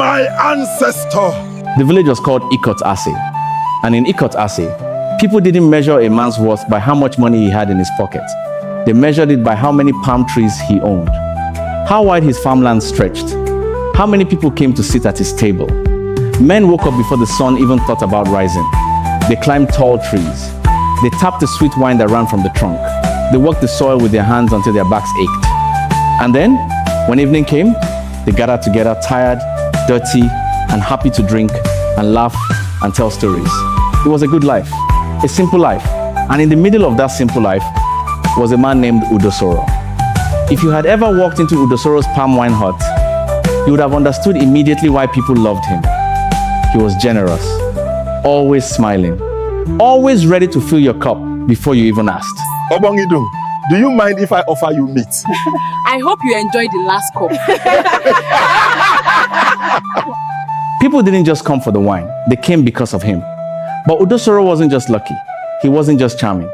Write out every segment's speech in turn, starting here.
my ancestor. The village was called Ikot Ase. And in Ikot Ase, people didn't measure a man's worth by how much money he had in his pocket. They measured it by how many palm trees he owned, how wide his farmland stretched, how many people came to sit at his table. Men woke up before the sun even thought about rising. They climbed tall trees. They tapped the sweet wine that ran from the trunk. They worked the soil with their hands until their backs ached. And then, when evening came, they gathered together, tired, dirty, and happy to drink and laugh and tell stories. It was a good life, a simple life. And in the middle of that simple life was a man named Udosoro. If you had ever walked into Udosoro's palm wine hut, you would have understood immediately why people loved him. He was generous, always smiling, always ready to fill your cup before you even asked. Obongidu, do you mind if I offer you meat? I hope you enjoyed the last cup. People didn't just come for the wine, they came because of him. But Udosoro wasn't just lucky. He wasn't just charming.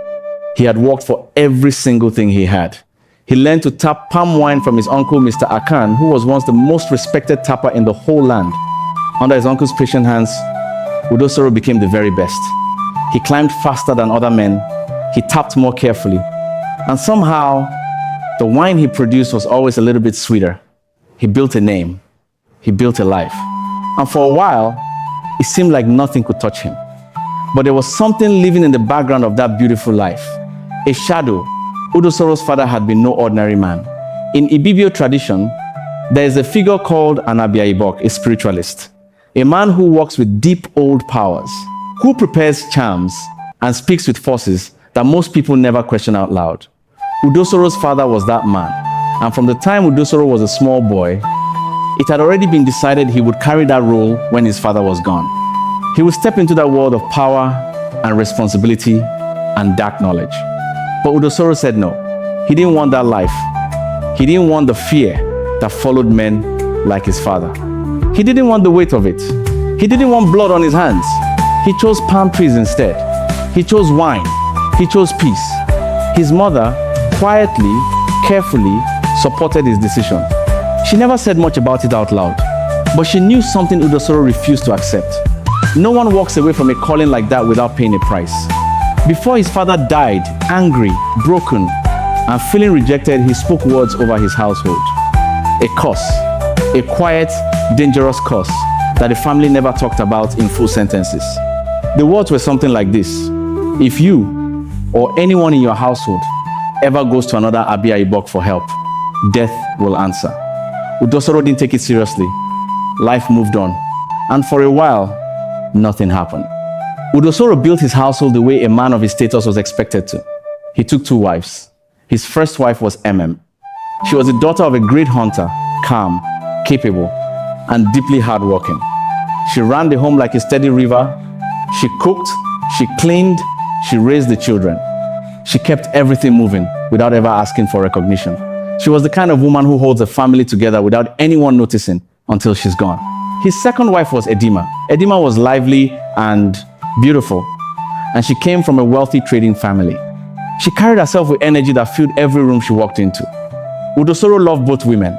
He had worked for every single thing he had. He learned to tap palm wine from his uncle, Mr. Akan, who was once the most respected tapper in the whole land. Under his uncle's patient hands, Udosoro became the very best. He climbed faster than other men. He tapped more carefully. And somehow, the wine he produced was always a little bit sweeter. He built a name. He built a life. And for a while, it seemed like nothing could touch him. But there was something living in the background of that beautiful life. A shadow. Udosoro's father had been no ordinary man. In Ibibio tradition, there is a figure called an Abiaibok, a spiritualist. A man who walks with deep old powers, who prepares charms and speaks with forces that most people never question out loud. Udosoro's father was that man. And from the time Udosoro was a small boy, it had already been decided he would carry that role when his father was gone. He would step into that world of power and responsibility and dark knowledge. But Udosoro said no. He didn't want that life. He didn't want the fear that followed men like his father. He didn't want the weight of it. He didn't want blood on his hands. He chose palm trees instead. He chose wine. He chose peace. His mother quietly, carefully supported his decision. She never said much about it out loud, but she knew something Udosoro refused to accept. No one walks away from a calling like that without paying a price. Before his father died, angry, broken, and feeling rejected, he spoke words over his household. A curse, a quiet, dangerous curse that the family never talked about in full sentences. The words were something like this: if you or anyone in your household ever goes to another Abiaibok for help, death will answer. Udosoro didn't take it seriously. Life moved on, and for a while, nothing happened. Udosoro built his household the way a man of his status was expected to. He took 2 wives. His first wife was MM. She was the daughter of a great hunter, calm, capable, and deeply hardworking. She ran the home like a steady river. She cooked, she cleaned, she raised the children. She kept everything moving without ever asking for recognition. She was the kind of woman who holds a family together without anyone noticing until she's gone. His second wife was Edima. Edima was lively and beautiful, and she came from a wealthy trading family. She carried herself with energy that filled every room she walked into. Udosoro loved both women,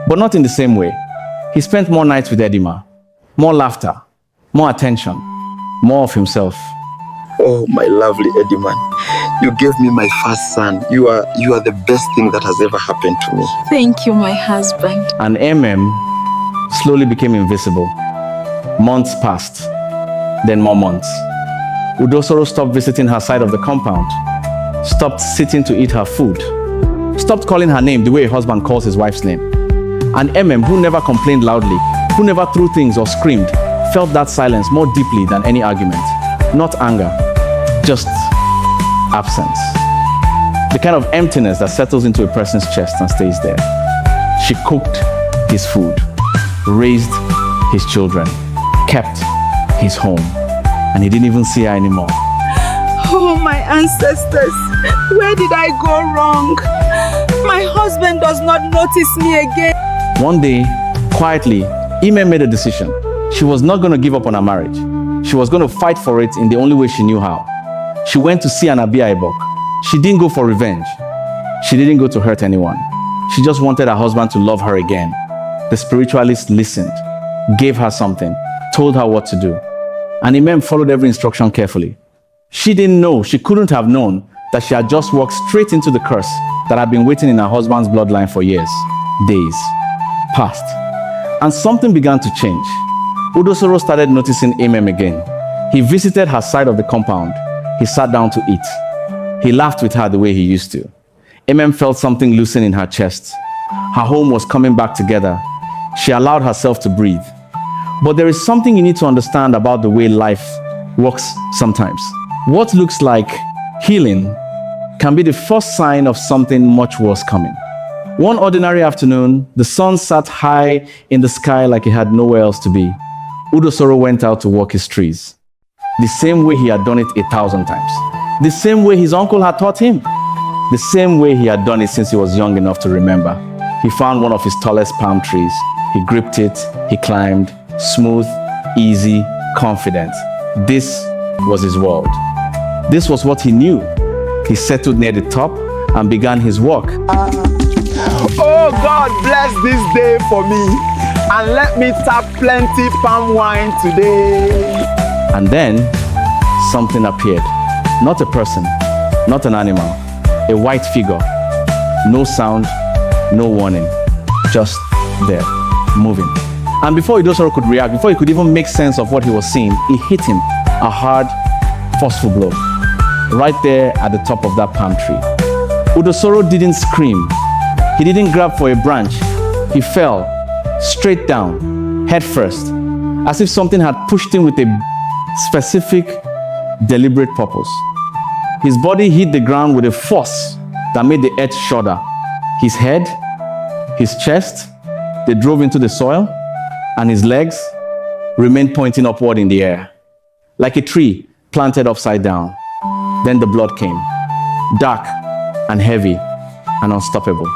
but not in the same way. He spent more nights with Edima, more laughter, more attention, more of himself. Oh, my lovely Ediman, you gave me my first son. You are the best thing that has ever happened to me. Thank you, my husband. And slowly became invisible. Months passed, then more months. Udosoro stopped visiting her side of the compound, stopped sitting to eat her food, stopped calling her name the way a husband calls his wife's name. And who never complained loudly, who never threw things or screamed, felt that silence more deeply than any argument. Not anger, just absence. The kind of emptiness that settles into a person's chest and stays there. She cooked his food, raised his children, kept his home, and he didn't even see her anymore. Oh, my ancestors, where did I go wrong? My husband does not notice me again. One day, quietly, Ime made a decision. She was not going to give up on her marriage. She was going to fight for it in the only way she knew how. She went to see an Abiaibok. She didn't go for revenge. She didn't go to hurt anyone. She just wanted her husband to love her again. The spiritualist listened. gave her something, told her what to do. And Imem followed every instruction carefully. She didn't know, she couldn't have known that she had just walked straight into the curse that had been waiting in her husband's bloodline for years. Days passed, and something began to change. Udosoro started noticing Imem again. He visited her side of the compound. He sat down to eat. He laughed with her the way he used to. Imem felt something loosen in her chest. Her home was coming back together. She allowed herself to breathe. But there is something you need to understand about the way life works sometimes. What looks like healing can be the first sign of something much worse coming. One ordinary afternoon, the sun sat high in the sky like it had nowhere else to be. Udosoro went out to walk his trees, the same way he had done it 1,000 times, the same way his uncle had taught him, the same way he had done it since he was young enough to remember. He found one of his tallest palm trees. He gripped it, he climbed, smooth, easy, confident. This was his world. This was what he knew. He settled near the top and began his walk. Oh God, bless this day for me and let me tap plenty palm wine today. And then something appeared. Not a person, not an animal, a white figure. No sound, no warning, just there, moving. And before Udosoro could react, before he could even make sense of what he was seeing, it hit him, a hard, forceful blow, right there at the top of that palm tree. Udosoro didn't scream. He didn't grab for a branch. He fell straight down, head first, as if something had pushed him with a specific, deliberate purpose. His body hit the ground with a force that made the earth shudder. His head, his chest, they drove into the soil, and his legs remained pointing upward in the air, like a tree planted upside down. Then the blood came, dark and heavy and unstoppable,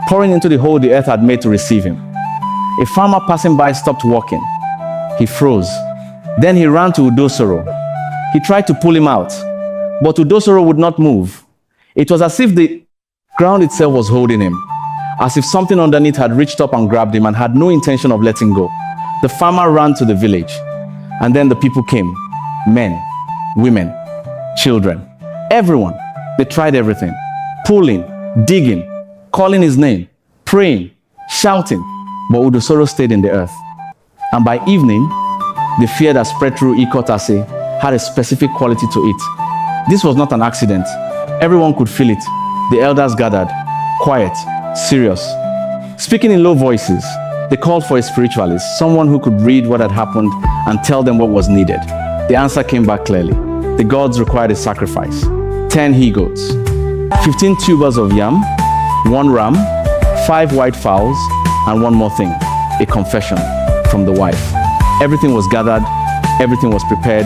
pouring into the hole the earth had made to receive him. A farmer passing by stopped walking. He froze. Then he ran to Udosoro. He tried to pull him out, but Udosoro would not move. It was as if the ground itself was holding him, as if something underneath had reached up and grabbed him and had no intention of letting go. The farmer ran to the village, and then the people came. Men, women, children, everyone. They tried everything, pulling, digging, calling his name, praying, shouting, but Udosoro stayed in the earth. And by evening, the fear that spread through Ikot Ase had a specific quality to it. This was not an accident. Everyone could feel it. The elders gathered, quiet, serious, speaking in low voices. They called for a spiritualist, someone who could read what had happened and tell them what was needed. The answer came back clearly. The gods required a sacrifice. 10 he-goats, 15 tubers of yam, 1 ram, 5 white fowls, and one more thing, a confession from the wife. Everything was gathered, everything was prepared,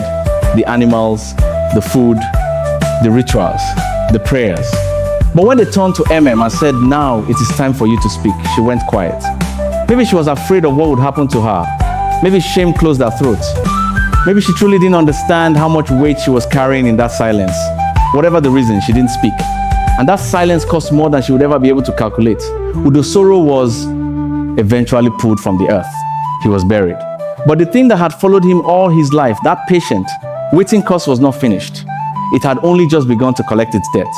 the animals, the food, the rituals, the prayers. But when they turned to MM and said, "Now it is time for you to speak," she went quiet. Maybe she was afraid of what would happen to her. Maybe shame closed her throat. Maybe she truly didn't understand how much weight she was carrying in that silence. Whatever the reason, she didn't speak. And that silence cost more than she would ever be able to calculate. Udosoro was eventually pulled from the earth. He was buried. But the thing that had followed him all his life, that patient, waiting course was not finished. It had only just begun to collect its debt.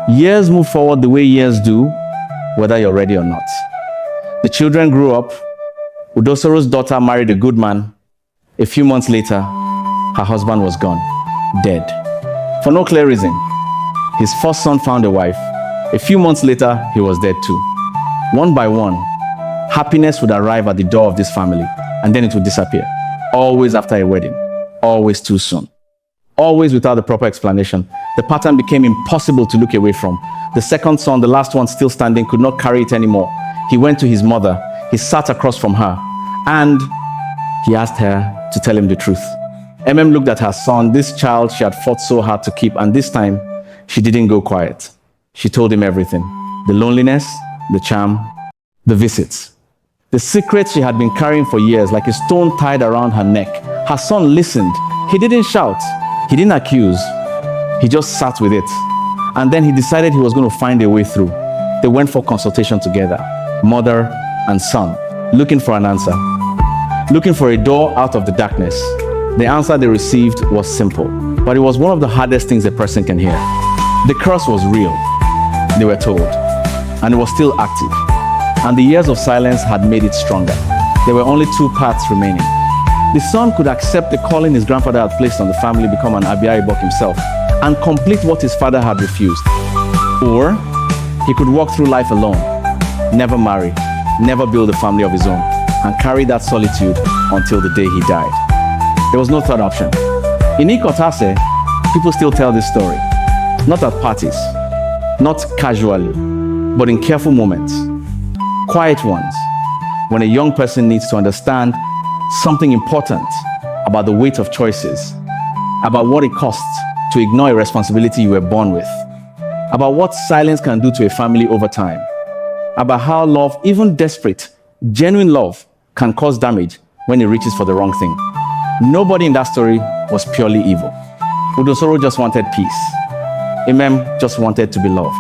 Years move forward the way years do, whether you're ready or not. The children grew up. Udosoro's daughter married a good man. A few months later, her husband was gone, dead. For no clear reason. His first son found a wife. A few months later, he was dead too. One by one, happiness would arrive at the door of this family, and then it would disappear. Always after a wedding. Always too soon. Always without the proper explanation. The pattern became impossible to look away from. The second son, the last one still standing, could not carry it anymore. He went to his mother. He sat across from her, and he asked her to tell him the truth. MM looked at her son, this child she had fought so hard to keep, and this time, she didn't go quiet. She told him everything. The loneliness, the charm, the visits. The secret she had been carrying for years, like a stone tied around her neck. Her son listened. He didn't shout. He didn't accuse. He just sat with it. And then he decided he was going to find a way through. They went for consultation together, mother and son, looking for an answer. looking for a door out of the darkness. The answer they received was simple, but it was one of the hardest things a person can hear. The curse was real, they were told, and it was still active. And the years of silence had made it stronger. There were only two paths remaining. The son could accept the calling his grandfather had placed on the family, become an Abiaribok himself, and complete what his father had refused. Or he could walk through life alone, never marry, never build a family of his own, and carry that solitude until the day he died. There was no third option. In Ikot Ase, people still tell this story. Not at parties, not casually, but in careful moments, quiet ones, when a young person needs to understand something important about the weight of choices, about what it costs to ignore a responsibility you were born with, about what silence can do to a family over time, about how love, even desperate, genuine love, can cause damage when it reaches for the wrong thing. Nobody in that story was purely evil. Udosoro just wanted peace. Imem just wanted to be loved.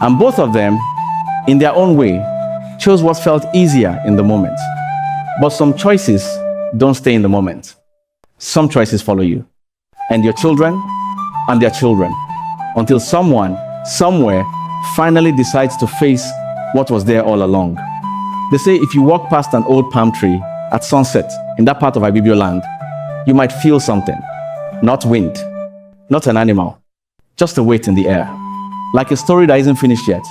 And both of them, in their own way, chose what felt easier in the moment. But some choices don't stay in the moment. Some choices follow you, and your children, and their children, until someone, somewhere, finally decides to face what was there all along. They say if you walk past an old palm tree at sunset in that part of Ibibio land, you might feel something. Not wind, not an animal, just a weight in the air. Like a story that isn't finished yet,